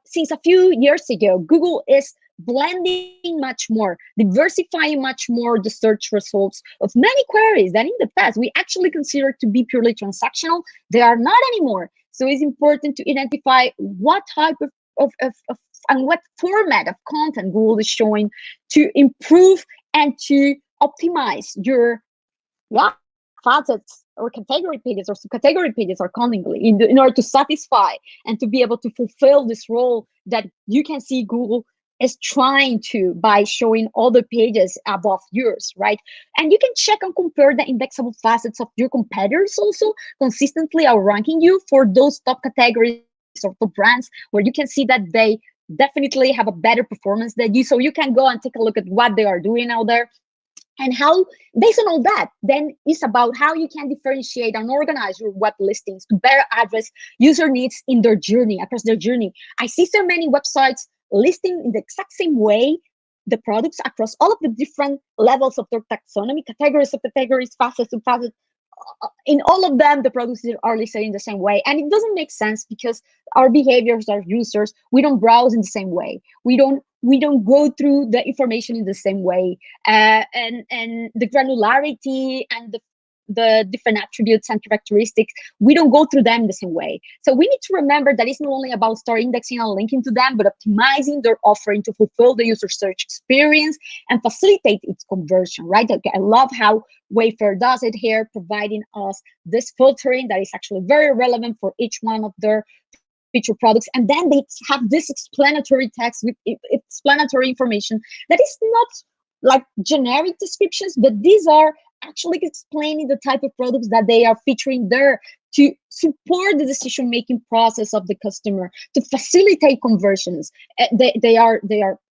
Since a few years ago, Google is blending much more, diversifying much more the search results of many queries than in the past we actually considered to be purely transactional. They are not anymore. So it's important to identify what type of and what format of content Google is showing to improve and to optimize your facets or category pages or subcategory pages accordingly in order to satisfy and to be able to fulfill this role that you can see Google is trying to by showing all the pages above yours, right? And you can check and compare the indexable facets of your competitors also consistently outranking you for those top categories or top brands where you can see that they definitely have a better performance than you. So you can go and take a look at what they are doing out there. And how, based on all that, then it's about how you can differentiate and organize your web listings to better address user needs in their journey, across their journey. I see so many websites listing in the exact same way the products across all of the different levels of their taxonomy, categories, subcategories, facets, subfacets. In all of them, the products are listed in the same way. And it doesn't make sense because our behaviors, our users, we don't browse in the same way. We don't go through the information in the same way. And the granularity and the different attributes and characteristics, we don't go through them the same way. So we need to remember that it's not only about start indexing and linking to them, but optimizing their offering to fulfill the user search experience and facilitate its conversion, right? Okay, I love how Wayfair does it here, providing us this filtering that is actually very relevant for each one of their featured products. And then they have this explanatory text with explanatory information that is not like generic descriptions, but these are actually explaining the type of products that they are featuring there to support the decision-making process of the customer, to facilitate conversions. They are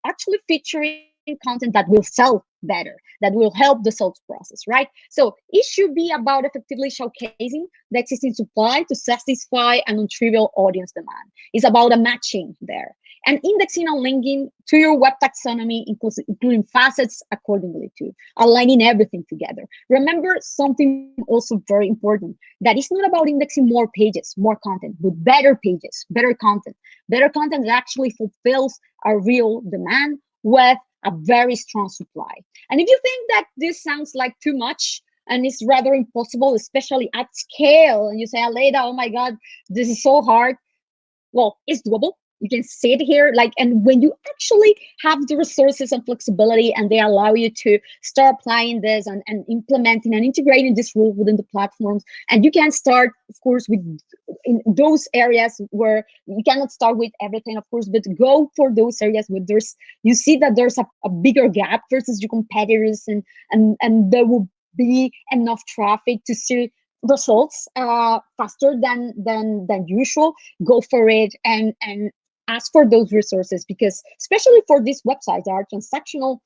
actually featuring content that will sell better, that will help the sales process, right? So it should be about effectively showcasing the existing supply to satisfy an untrivial audience demand. It's about a matching there. And indexing and linking to your web taxonomy, including facets accordingly too, aligning everything together. Remember something also very important, that it's not about indexing more pages, more content, but better pages, better content that actually fulfills a real demand with a very strong supply. And if you think that this sounds like too much and it's rather impossible, especially at scale, and you say, Aleyda, oh my God, this is so hard. Well, it's doable. You can see it here, and when you actually have the resources and flexibility, and they allow you to start applying this and implementing and integrating this rule within the platforms, and you can start, of course, with in those areas where you cannot start with everything, of course, but go for those areas where you see that there's a bigger gap versus your competitors, and there will be enough traffic to see results faster than usual. Go for it and ask for those resources, because especially for these websites that are transactional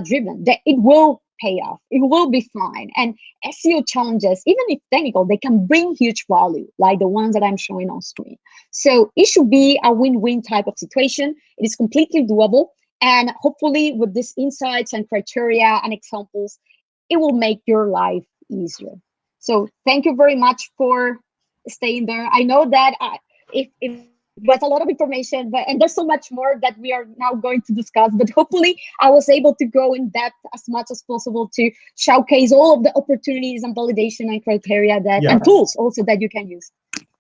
driven, that it will pay off. It will be fine. And SEO challenges, even if technical, they can bring huge value, like the ones that I'm showing on screen. So it should be a win-win type of situation. It is completely doable. And hopefully with these insights and criteria and examples, it will make your life easier. So thank you very much for staying there. I know that if was a lot of information, and there's so much more that we are now going to discuss, but hopefully I was able to go in depth as much as possible to showcase all of the opportunities and validation and criteria and tools also that you can use.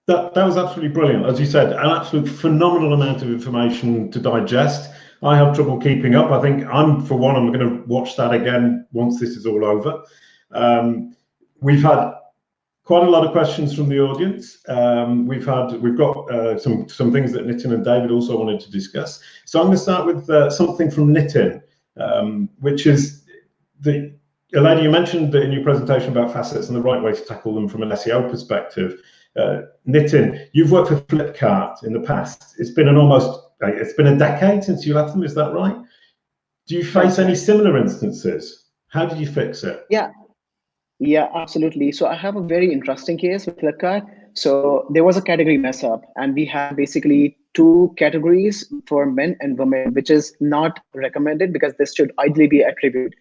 That was absolutely brilliant. As you said, an absolute phenomenal amount of information to digest. I have trouble keeping up. I think I'm going to watch that again once this is all over. We've had quite a lot of questions from the audience. We've got some things that Nitin and David also wanted to discuss. So I'm going to start with something from Nitin, which is Aleyda, you mentioned that in your presentation about facets and the right way to tackle them from an SEO perspective. Nitin, you've worked for Flipkart in the past. It's been a decade since you left them. Is that right? Do you face any similar instances? How did you fix it? Yeah, absolutely. So I have a very interesting case with Flipkart. So there was a category mess up, and we had basically 2 categories for men and women, which is not recommended because this should ideally be attributed.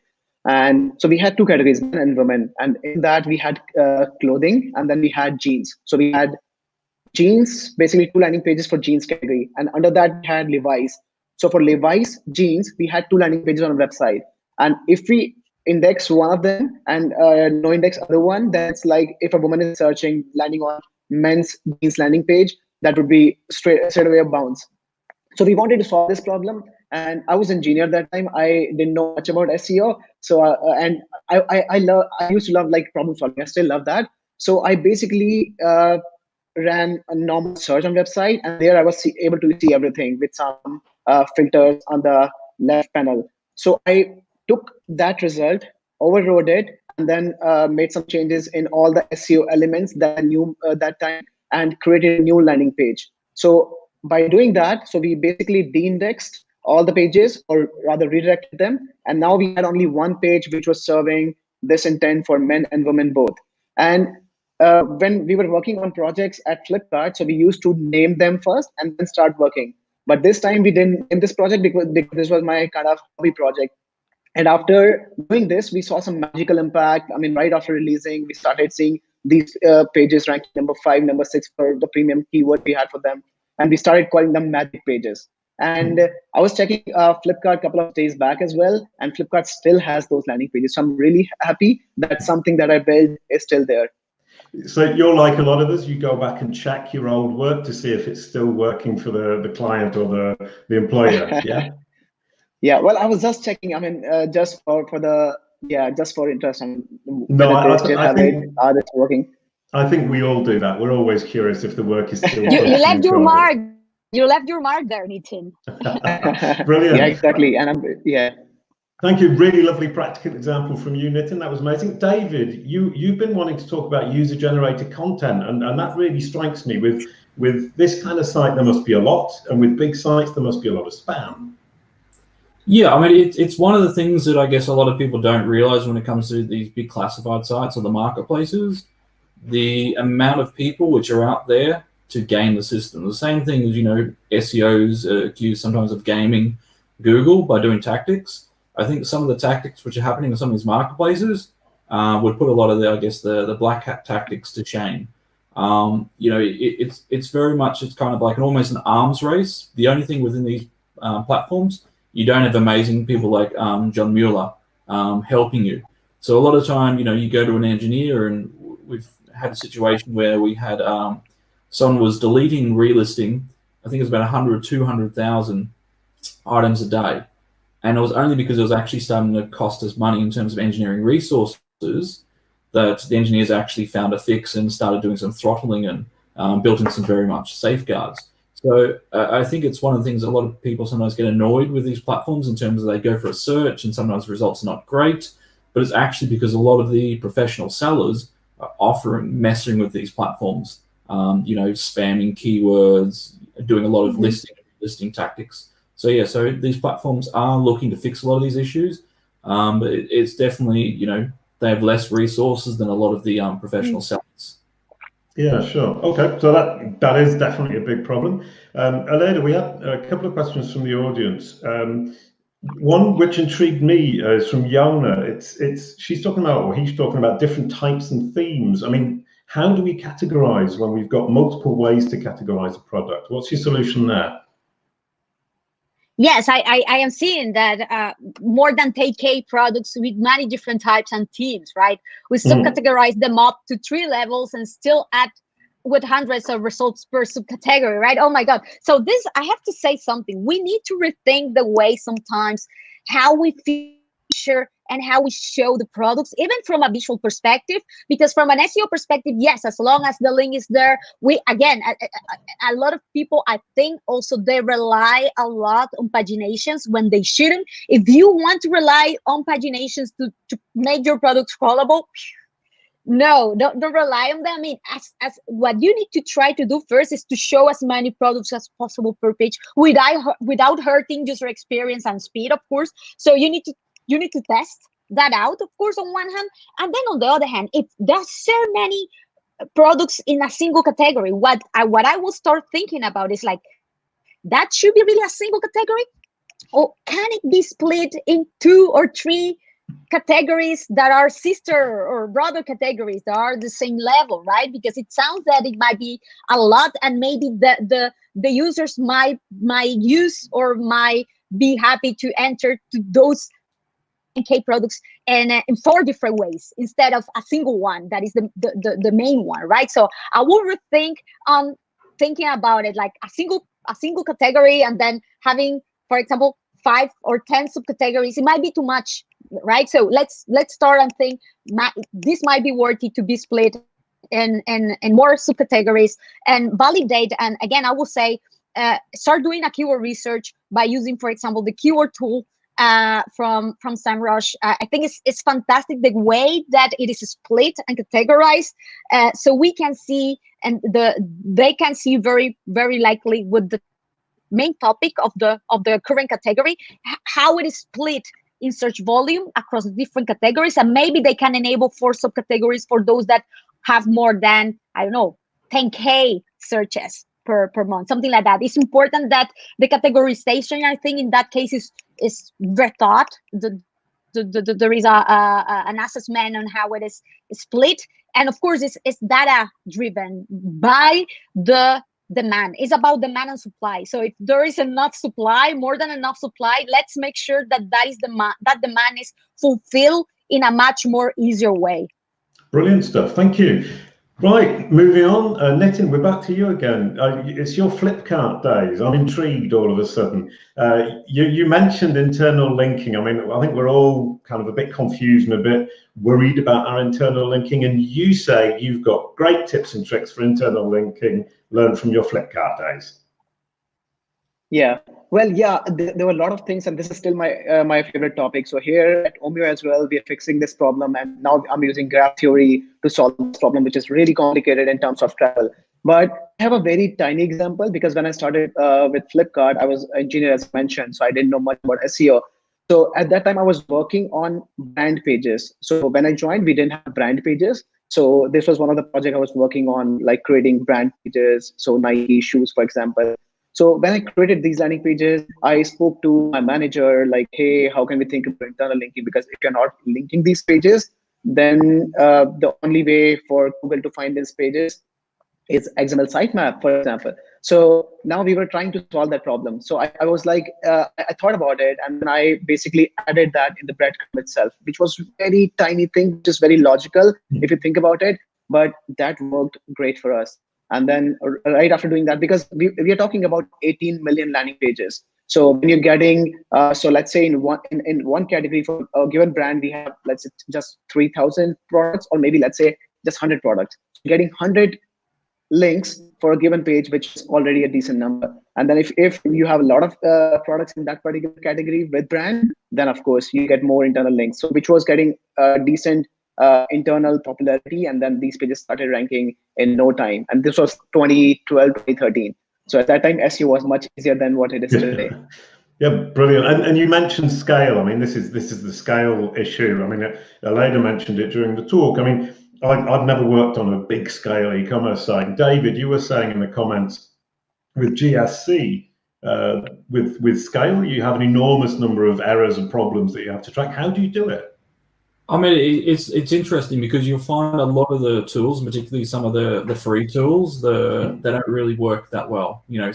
And so we had 2 categories, men and women. And in that we had clothing, and then we had jeans. So we had jeans, basically 2 landing pages for jeans category. And under that we had Levi's. So for Levi's jeans, we had 2 landing pages on the website. And if we index one of them and no index other one, then it's like if a woman is searching landing on men's jeans landing page, that would be straight away a bounce. So we wanted to solve this problem, and I was an engineer at that time. I didn't know much about SEO, so and I used to love problem solving. I still love that. So I basically ran a normal search on website, and there I was able to see everything with some filters on the left panel. So I took that result, overrode it, and then made some changes in all the SEO elements that I knew that time, and created a new landing page. So by doing that, so we basically de-indexed all the pages, or rather redirected them, and now we had only one page which was serving this intent for men and women both. And when we were working on projects at Flipkart, so we used to name them first and then start working. But this time we didn't name this project because this was my kind of hobby project. And after doing this, we saw some magical impact. I mean, right after releasing, we started seeing these pages ranking number 5, number 6 for the premium keyword we had for them. And we started calling them magic pages. And I was checking Flipkart a couple of days back as well, and Flipkart still has those landing pages. So I'm really happy that something that I built is still there. So you're like a lot of us, you go back and check your old work to see if it's still working for the client or the employer, yeah? Yeah, well, I was just checking. I mean, just for interest. No, I think are they working? I think we all do that. We're always curious if the work is still. You left your mark. You left your mark there, Nitin. Brilliant. Yeah, exactly. And Thank you. Really lovely practical example from you, Nitin. That was amazing. David, you've been wanting to talk about user-generated content, and that really strikes me. With this kind of site, there must be a lot, and with big sites, there must be a lot of spam. Yeah, I mean, it's one of the things that I guess a lot of people don't realize when it comes to these big classified sites or the marketplaces, the amount of people which are out there to game the system. The same thing as, SEOs accused sometimes of gaming Google by doing tactics. I think some of the tactics which are happening in some of these marketplaces would put a lot of the black hat tactics to shame. It's very much, it's kind of like almost an arms race. The only thing within these platforms, you don't have amazing people like John Mueller helping you. So a lot of time, you go to an engineer, and we've had a situation where we had someone was deleting relisting, I think it was about 100, 200,000 items a day. And it was only because it was actually starting to cost us money in terms of engineering resources that the engineers actually found a fix and started doing some throttling and built in some very much safeguards. So I think it's one of the things that a lot of people sometimes get annoyed with these platforms in terms of they go for a search and sometimes the results are not great, but it's actually because a lot of the professional sellers are messing with these platforms, spamming keywords, doing a lot of listing tactics. So yeah, so these platforms are looking to fix a lot of these issues, but it's definitely, they have less resources than a lot of the professional sellers. Yeah, sure. Okay, so that is definitely a big problem. Aleyda, we have a couple of questions from the audience. One which intrigued me is from Yona. She's talking about, or he's talking about, different types and themes. I mean, how do we categorize when we've got multiple ways to categorize a product? What's your solution there? Yes, I am seeing that more than 10K products with many different types and themes, right? We subcategorize them up to 3 levels and still add with hundreds of results per subcategory, right? Oh my God. So this, I have to say something. We need to rethink the way sometimes how we feature and how we show the products, even from a visual perspective, because from an SEO perspective, yes, as long as the link is there, again, a lot of people, I think also they rely a lot on paginations when they shouldn't. If you want to rely on paginations to make your product crawlable, no, don't rely on them. I mean, as what you need to try to do first is to show as many products as possible per page without hurting user experience and speed, of course. So you need to test that out, of course, on one hand. And then on the other hand, if there's so many products in a single category, what I will start thinking about is like, that should be really a single category? Or can it be split in 2 or 3 categories that are sister or brother categories that are the same level, right? Because it sounds that it might be a lot, and maybe the users might use or might be happy to enter to those K products and in 4 different ways instead of a single one that is the main one, right? So I will rethink on thinking about it like a single category, and then having, for example, 5 or 10 subcategories. It might be too much, right? So let's start and think this might be worthy to be split in more subcategories and validate. And again, I will say start doing a keyword research by using, for example, the keyword tool from Semrush. I think it's fantastic the way that it is split and categorized, so we can see, and they can see very, very likely with the main topic of the current category, how it is split in search volume across different categories, and maybe they can enable 4 subcategories for those that have more than, I don't know, 10K searches per month, something like that. It's important that the categorization, I think, in that case is very thought. There is an assessment on how it is split, and of course, it's data driven by the demand. It's about demand and supply. So if there is enough supply, more than enough supply, let's make sure that that demand is fulfilled in a much more easier way. Brilliant stuff. Thank you. Right, moving on. Nitin, we're back to you again. It's your Flipkart days. I'm intrigued all of a sudden. You mentioned internal linking. I mean, I think we're all kind of a bit confused and a bit worried about our internal linking. And you say you've got great tips and tricks for internal linking learned from your Flipkart days. Yeah, well, yeah, there were a lot of things, and this is still my favorite topic. So here at Omio as well, we are fixing this problem, and now I'm using graph theory to solve this problem, which is really complicated in terms of travel. But I have a very tiny example, because when I started with Flipkart, I was an engineer, as mentioned, so I didn't know much about SEO. So at that time, I was working on brand pages. So when I joined, we didn't have brand pages. So this was one of the projects I was working on, like creating brand pages. So Nike shoes, for example. So when I created these landing pages, I spoke to my manager, like, hey, how can we think about internal linking? Because if you're not linking these pages, then the only way for Google to find these pages is XML sitemap, for example. So now we were trying to solve that problem. So I was like, I thought about it, and then I basically added that in the breadcrumb itself, which was very tiny thing, just very logical if you think about it, but that worked great for us. And then right after doing that, because we are talking about 18 million landing pages. So when you're getting, so let's say in one category for a given brand, we have, let's say, just 3,000 products, or maybe let's say just 100 products. Getting 100 links for a given page, which is already a decent number. And then if you have a lot of products in that particular category with brand, then of course you get more internal links. So which was getting decent internal popularity, and then these pages started ranking in no time. And this was 2012, 2013. So at that time, SEO was much easier than what it is today. Yeah, brilliant. And you mentioned scale. I mean, this is the scale issue. I mean, Aleyda mentioned it during the talk. I mean, I've never worked on a big scale e-commerce site. David, you were saying in the comments with GSC, with scale, you have an enormous number of errors and problems that you have to track. How do you do it? I mean, it's interesting because you'll find a lot of the tools, particularly some of the free tools, they don't really work that well. You know,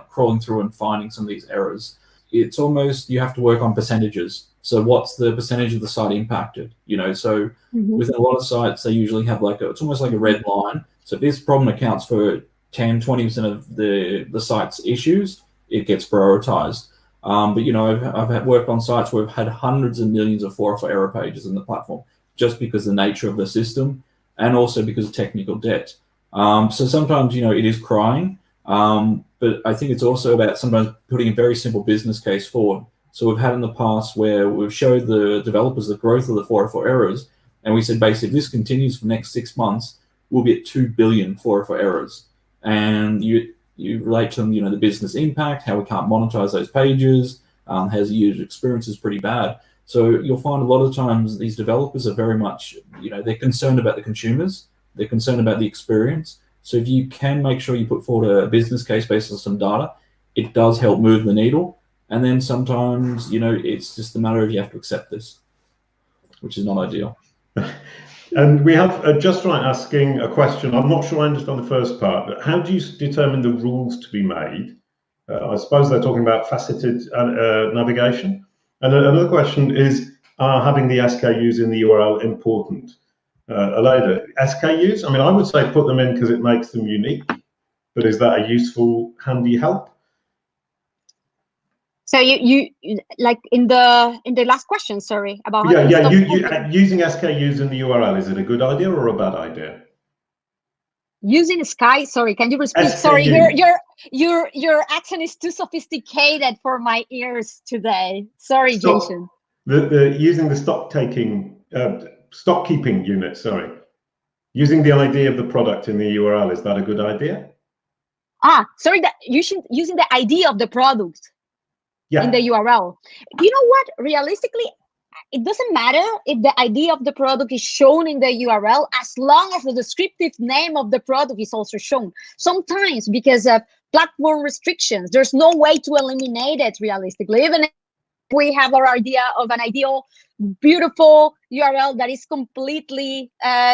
crawling through and finding some of these errors. It's almost, you have to work on percentages. So what's the percentage of the site impacted? You know, so with a lot of sites, they usually have it's almost like a red line. So if this problem accounts for 10, 20% of the site's issues, it gets prioritized. But, you know, I've worked on sites where we've had hundreds of millions of 404 error pages in the platform, just because of the nature of the system and also because of technical debt. So sometimes, you know, it is crying, but I think it's also about sometimes putting a very simple business case forward. So we've had in the past where we've showed the developers the growth of the 404 errors, and we said, basically, if this continues for the next 6 months, we'll be at 2 billion 404 errors. And you relate to them, you know, the business impact, how we can't monetize those pages, how the user experience is pretty bad. So you'll find a lot of times these developers are very much, you know, they're concerned about the consumers, they're concerned about the experience. So if you can make sure you put forward a business case based on some data, it does help move the needle. And then sometimes, you know, it's just a matter of you have to accept this, which is not ideal. And we have Just Right asking a question. I'm not sure I understand the first part, but how do you determine the rules to be made? I suppose they're talking about faceted navigation. And another question is, are having the SKUs in the URL important? Aleyda, SKUs? I mean, I would say put them in because it makes them unique, but is that a useful, handy help? So you like in the last question, sorry, about using SKUs in the URL, is it a good idea or a bad idea? Using Sky, sorry, can you repeat? SKU. Sorry, your accent is too sophisticated for my ears today. Sorry, Jason. Using the stock keeping unit, sorry. Using the ID of the product in the URL, is that a good idea? Sorry, that using the ID of the product. Yeah. In the URL. You know what? Realistically, it doesn't matter if the ID of the product is shown in the URL, as long as the descriptive name of the product is also shown. Sometimes, because of platform restrictions, there's no way to eliminate it realistically. Even if we have our idea of an ideal, beautiful URL that is completely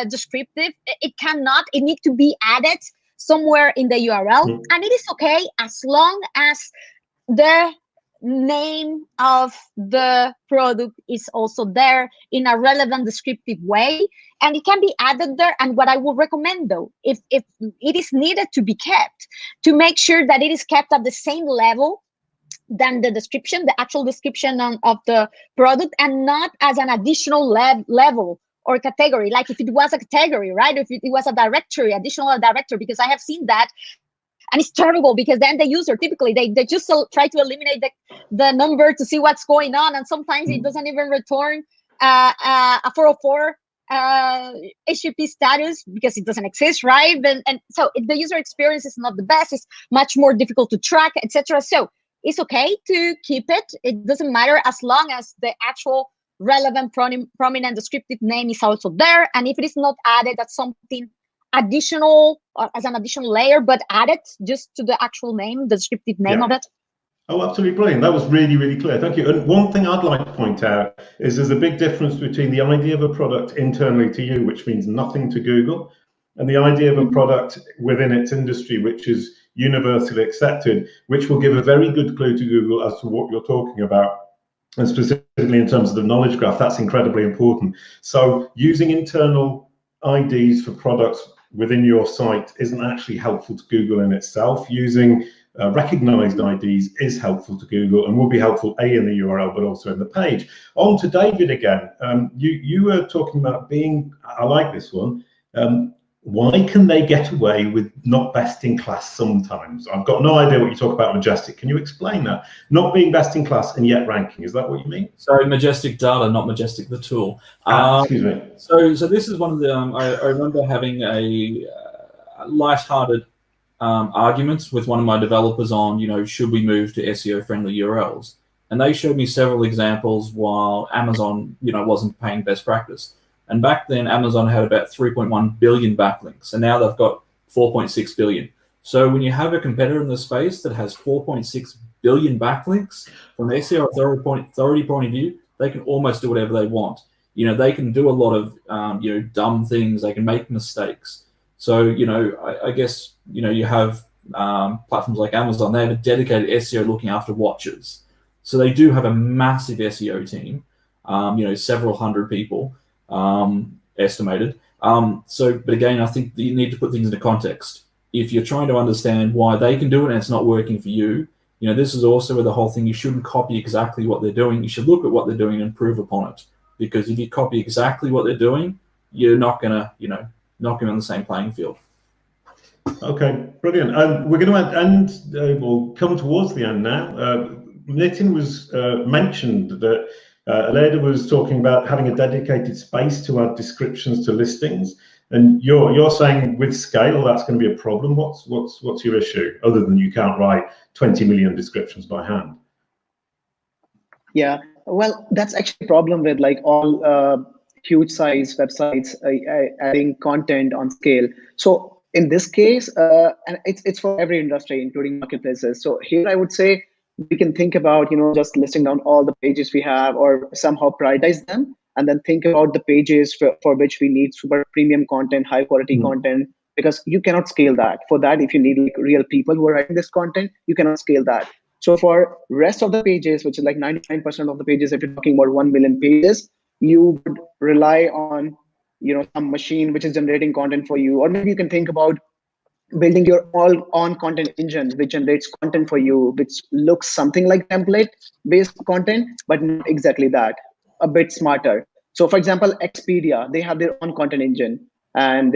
descriptive, it needs to be added somewhere in the URL. And it is okay as long as the name of the product is also there in a relevant descriptive way, and it can be added there. And what I would recommend, though, if it is needed to be kept, to make sure that it is kept at the same level than the description, the actual description of the product, and not as an additional level or category, like if it was a category, right? If it was a directory, additional directory, because I have seen that. And it's terrible because then the user, typically, they just try to eliminate the number to see what's going on. And sometimes it doesn't even return a 404 HTTP status because it doesn't exist, right? And so the user experience is not the best. It's much more difficult to track, etc. So it's okay to keep it. It doesn't matter as long as the actual relevant prominent descriptive name is also there. And if it is not added as something additional or as an additional layer, but added just to the actual name, the descriptive name of it. Oh, absolutely brilliant. That was really, really clear. Thank you. And one thing I'd like to point out is there's a big difference between the idea of a product internally to you, which means nothing to Google, and the idea of a product within its industry, which is universally accepted, which will give a very good clue to Google as to what you're talking about. And specifically in terms of the knowledge graph, that's incredibly important. So using internal IDs for products within your site isn't actually helpful to Google in itself. Using recognized IDs is helpful to Google and will be helpful in the URL, but also in the page. On to David again. You were talking about being, I like this one. Why can they get away with not best in class sometimes? I've got no idea what you talk about Majestic. Can you explain that? Not being best in class and yet ranking, is that what you mean? So Majestic data, not Majestic the tool. Excuse me. So this is one of the, I remember having a lighthearted arguments with one of my developers on, should we move to SEO friendly URLs? And they showed me several examples while Amazon, wasn't paying best practice. And back then, Amazon had about 3.1 billion backlinks, and now they've got 4.6 billion. So when you have a competitor in the space that has 4.6 billion backlinks, from an SEO authority point of view, they can almost do whatever they want. They can do a lot of, dumb things. They can make mistakes. So, I guess, you have platforms like Amazon. They have a dedicated SEO looking after watches. So they do have a massive SEO team, several hundred people. Estimated. But again, I think that you need to put things into context. If you're trying to understand why they can do it and it's not working for you, this is also where the whole thing, you shouldn't copy exactly what they're doing. You should look at what they're doing and improve upon it. Because if you copy exactly what they're doing, you're not gonna, not gonna on the same playing field. Okay, brilliant. We're going to end, we'll come towards the end now. Nitin was mentioned that Aleyda was talking about having a dedicated space to add descriptions to listings, and you're saying with scale that's going to be a problem. What's your issue other than you can't write 20 million descriptions by hand? Yeah, well, that's actually a problem with like all huge size websites adding content on scale. So in this case, and it's for every industry, including marketplaces. So here I would say we can think about, just listing down all the pages we have or somehow prioritize them, and then think about the pages for which we need super premium content, high quality content, because you cannot scale that. For that, if you need like real people who are writing this content, you cannot scale that. So for rest of the pages, which is like 99% of the pages, if you're talking about 1 million pages, you would rely on, some machine which is generating content for you. Or maybe you can think about building your all-on content engine, which generates content for you, which looks something like template-based content, but not exactly that, a bit smarter. So for example, Expedia, they have their own content engine. And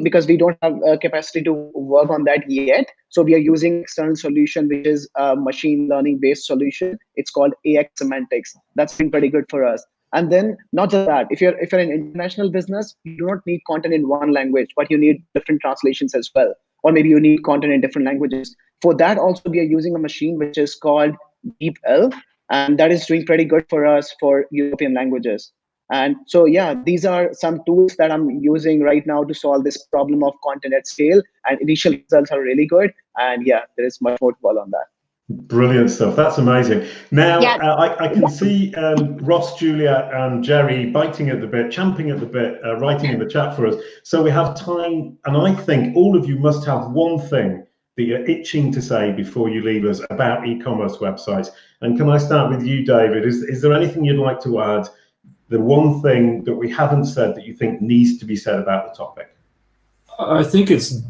because we don't have capacity to work on that yet, so we are using external solution, which is a machine learning based solution. It's called AX Semantics. That's been pretty good for us. And then not just that, if you're an international business, you do not need content in one language, but you need different translations as well. Or maybe you need content in different languages. For that also, we are using a machine which is called DeepL, and that is doing pretty good for us for European languages. And so, yeah, these are some tools that I'm using right now to solve this problem of content at scale. And initial results are really good. And yeah, there is much more to follow on that. Brilliant stuff. That's amazing. Now, I can see Ross, Julia, and Jerry biting at the bit, champing at the bit, writing in the chat for us. So we have time. And I think all of you must have one thing that you're itching to say before you leave us about e-commerce websites. And can I start with you, David? Is there anything you'd like to add? The one thing that we haven't said that you think needs to be said about the topic? I think it's,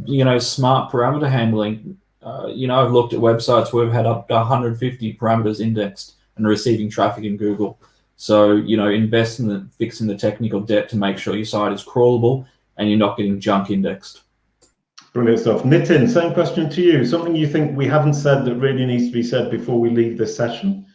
smart parameter handling. I've looked at websites where we've had up to 150 parameters indexed and receiving traffic in Google. So, invest in fixing the technical debt to make sure your site is crawlable and you're not getting junk indexed. Brilliant stuff. Nitin, same question to you. Something you think we haven't said that really needs to be said before we leave this session?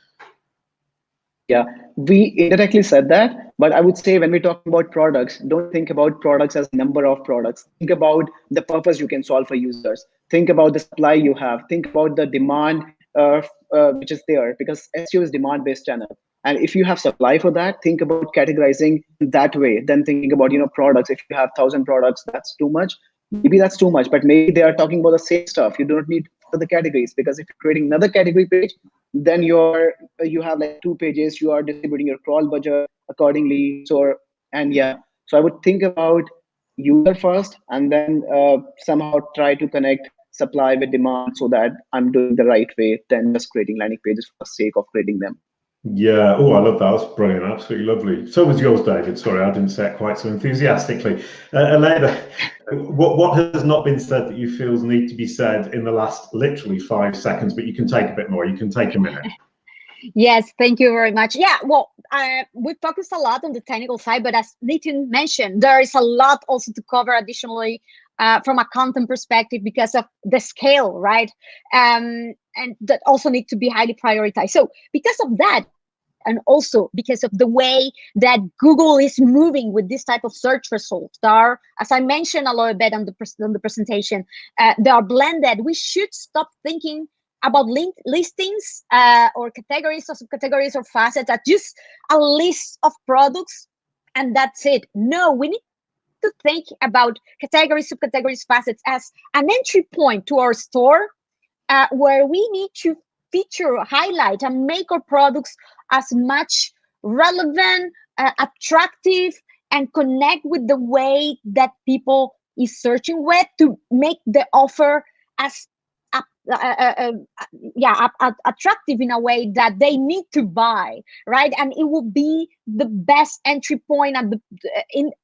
Yeah, we indirectly said that, but I would say when we're talking about products, don't think about products as number of products. Think about the purpose you can solve for users. Think about the supply you have. Think about the demand which is there, because SEO is demand-based channel. And if you have supply for that, think about categorizing that way. Then thinking about, products. If you have 1,000 products, that's too much. Maybe that's too much, but maybe they are talking about the same stuff. You don't need the categories, because if you're creating another category page, then you have like 2 pages. You are distributing your crawl budget accordingly. So I would think about user first, and then somehow try to connect supply with demand so that I'm doing the right way than just creating landing pages for the sake of creating them. Yeah. Oh, I love that. That's brilliant. Absolutely lovely. So was yours, David. Sorry, I didn't say it quite so enthusiastically. Aleyda, what has not been said that you feel need to be said in the last literally 5 seconds, but you can take a bit more. You can take a minute. Yes, thank you very much. Yeah, well, we focused a lot on the technical side, but as Nitin mentioned, there is a lot also to cover additionally from a content perspective because of the scale, right? And that also need to be highly prioritized. So because of that, and also because of the way that Google is moving with this type of search results, there are, as I mentioned a little bit on the presentation, they are blended. We should stop thinking about listings or categories or subcategories or facets as just a list of products and that's it. No, we need to think about categories, subcategories, facets as an entry point to our store where we need to feature, highlight, and make our products as much relevant, attractive, and connect with the way that people is searching with to make the offer as attractive in a way that they need to buy, right? And it will be the best entry point at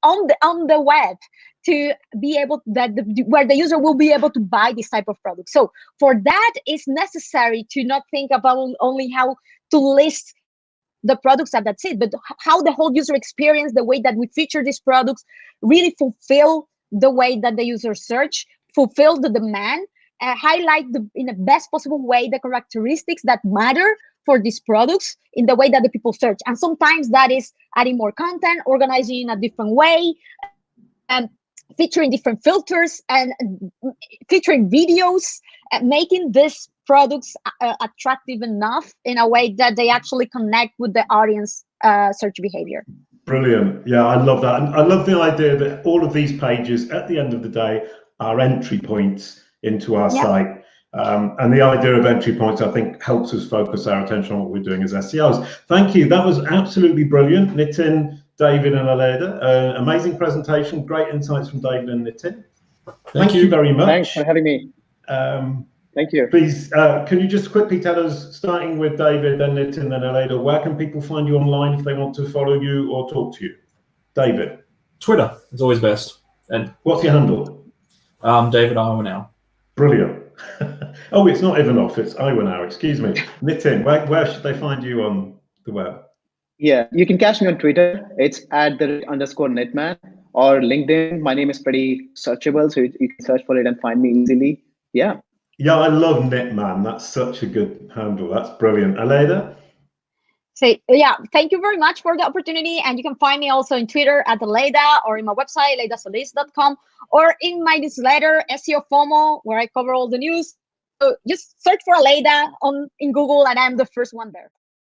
on the web to be able where the user will be able to buy this type of product. So for that, it's necessary to not think about only how to list the products and that's it, but how the whole user experience, the way that we feature these products, really fulfill the way that the user search, fulfill the demand. Highlight in the best possible way the characteristics that matter for these products in the way that the people search. And sometimes that is adding more content, organizing in a different way, and featuring different filters and featuring videos, making these products attractive enough in a way that they actually connect with the audience search behavior. Brilliant. Yeah, I love that. And I love the idea that all of these pages at the end of the day are entry points into our site. And the idea of entry points, I think, helps us focus our attention on what we're doing as SEOs. Thank you. That was absolutely brilliant. Nitin, David, and Aleyda. Amazing presentation. Great insights from David and Nitin. Thank you very much. Thanks for having me. Thank you. Please, can you just quickly tell us, starting with David, then Nitin, then Aleyda, where can people find you online if they want to follow you or talk to you? David. Twitter is always best. And what's your handle? David Iwanow. Brilliant. Oh, it's not Ivanov, it's Iwanow, excuse me. Nitin, where should they find you on the web? Yeah, you can catch me on Twitter. It's @_Nitman, or LinkedIn. My name is pretty searchable, so you can search for it and find me easily. Yeah. Yeah, I love Nitman. That's such a good handle. That's brilliant. Aleyda? So yeah, thank you very much for the opportunity. And you can find me also in Twitter @Aleyda, or in my website, aleydasolis.com, or in my newsletter, SEO FOMO, where I cover all the news. So just search for Aleyda in Google, and I'm the first one there.